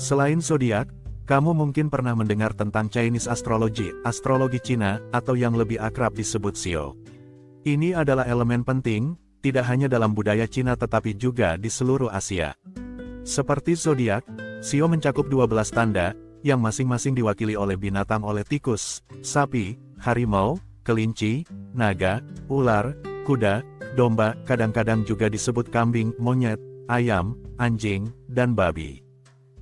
Selain zodiak, kamu mungkin pernah mendengar tentang Chinese Astrology, astrologi Cina, atau yang lebih akrab disebut Xiao. Ini adalah elemen penting, tidak hanya dalam budaya Cina tetapi juga di seluruh Asia. Seperti zodiak, Xiao mencakup 12 tanda, yang masing-masing diwakili oleh binatang oleh tikus, sapi, harimau, kelinci, naga, ular, kuda, domba, kadang-kadang juga disebut kambing, monyet, ayam, anjing, dan babi.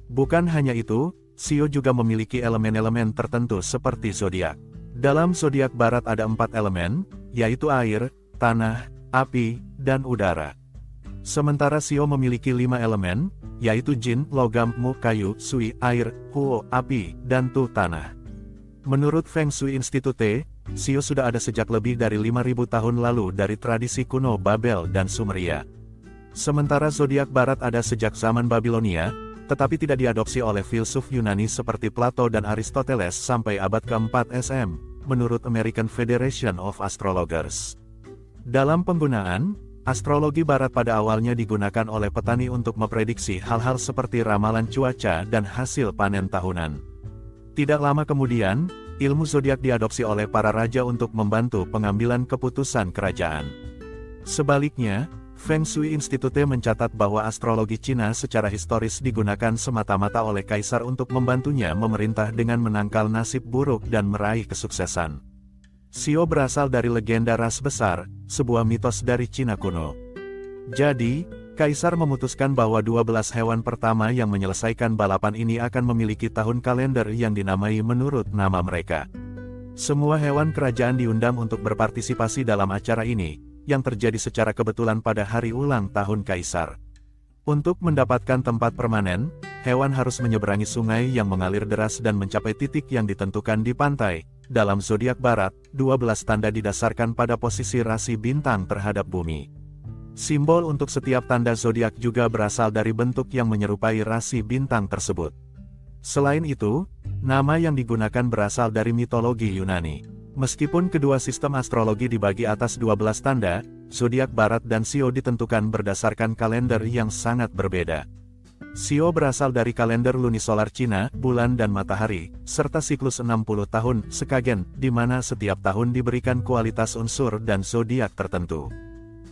Bukan hanya itu, Xiao juga memiliki elemen-elemen tertentu seperti zodiak. Dalam zodiak barat ada 4 elemen, yaitu air, tanah, api, dan udara. Sementara Xiao memiliki 5 elemen, yaitu jin, logam, mu, kayu, sui, air, huo, api, dan tu, tanah. Menurut Feng Shui Institute, Xiao sudah ada sejak lebih dari 5.000 tahun lalu dari tradisi kuno Babel dan Sumeria. Sementara zodiak barat ada sejak zaman Babilonia, tetapi tidak diadopsi oleh filsuf Yunani seperti Plato dan Aristoteles sampai abad ke-4 SM, menurut American Federation of Astrologers. Dalam penggunaan, astrologi barat pada awalnya digunakan oleh petani untuk memprediksi hal-hal seperti ramalan cuaca dan hasil panen tahunan. Tidak lama kemudian, ilmu zodiak diadopsi oleh para raja untuk membantu pengambilan keputusan kerajaan. Sebaliknya, Feng Shui Institute mencatat bahwa astrologi Cina secara historis digunakan semata-mata oleh kaisar untuk membantunya memerintah dengan menangkal nasib buruk dan meraih kesuksesan. Xiao berasal dari legenda ras besar, sebuah mitos dari Cina kuno. Jadi, kaisar memutuskan bahwa 12 hewan pertama yang menyelesaikan balapan ini akan memiliki tahun kalender yang dinamai menurut nama mereka. Semua hewan kerajaan diundang untuk berpartisipasi dalam acara ini, yang terjadi secara kebetulan pada hari ulang tahun kaisar. Untuk mendapatkan tempat permanen, hewan harus menyeberangi sungai yang mengalir deras dan mencapai titik yang ditentukan di pantai. Dalam zodiak barat, 12 tanda didasarkan pada posisi rasi bintang terhadap bumi. Simbol untuk setiap tanda zodiak juga berasal dari bentuk yang menyerupai rasi bintang tersebut. Selain itu, nama yang digunakan berasal dari mitologi Yunani. Meskipun kedua sistem astrologi dibagi atas 12 tanda, zodiak barat dan Xiao ditentukan berdasarkan kalender yang sangat berbeda. Xiao berasal dari kalender lunisolar Cina, bulan dan matahari, serta siklus 60 tahun, sekagen, di mana setiap tahun diberikan kualitas unsur dan zodiak tertentu.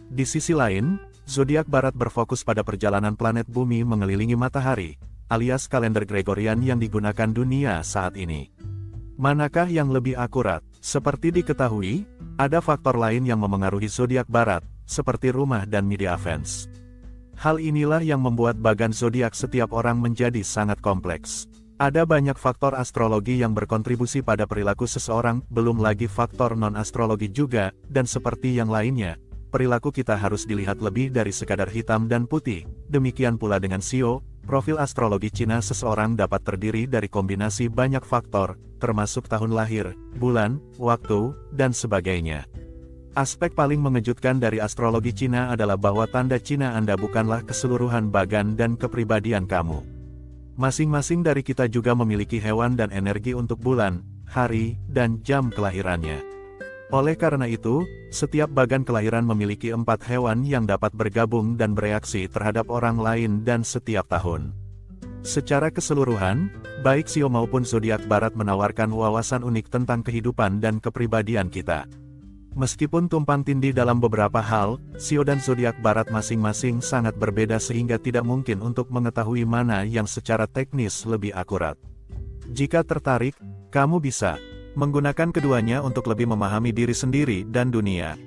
Di sisi lain, zodiak barat berfokus pada perjalanan planet bumi mengelilingi matahari, alias kalender Gregorian yang digunakan dunia saat ini. Manakah yang lebih akurat? Seperti diketahui, ada faktor lain yang memengaruhi zodiak barat, seperti rumah dan media fans. Hal inilah yang membuat bagan zodiak setiap orang menjadi sangat kompleks. Ada banyak faktor astrologi yang berkontribusi pada perilaku seseorang, belum lagi faktor non-astrologi juga, dan seperti yang lainnya, perilaku kita harus dilihat lebih dari sekadar hitam dan putih. Demikian pula dengan Xiao, profil astrologi Cina seseorang dapat terdiri dari kombinasi banyak faktor, termasuk tahun lahir, bulan, waktu, dan sebagainya. Aspek paling mengejutkan dari astrologi Cina adalah bahwa tanda Cina Anda bukanlah keseluruhan bagan dan kepribadian kamu. Masing-masing dari kita juga memiliki hewan dan energi untuk bulan, hari, dan jam kelahirannya. Oleh karena itu, setiap bagan kelahiran memiliki 4 hewan yang dapat bergabung dan bereaksi terhadap orang lain dan setiap tahun. Secara keseluruhan, baik Xiao maupun zodiak barat menawarkan wawasan unik tentang kehidupan dan kepribadian kita. Meskipun tumpang tindih dalam beberapa hal, Xiao dan zodiak barat masing-masing sangat berbeda sehingga tidak mungkin untuk mengetahui mana yang secara teknis lebih akurat. Jika tertarik, kamu bisa menggunakan keduanya untuk lebih memahami diri sendiri dan dunia.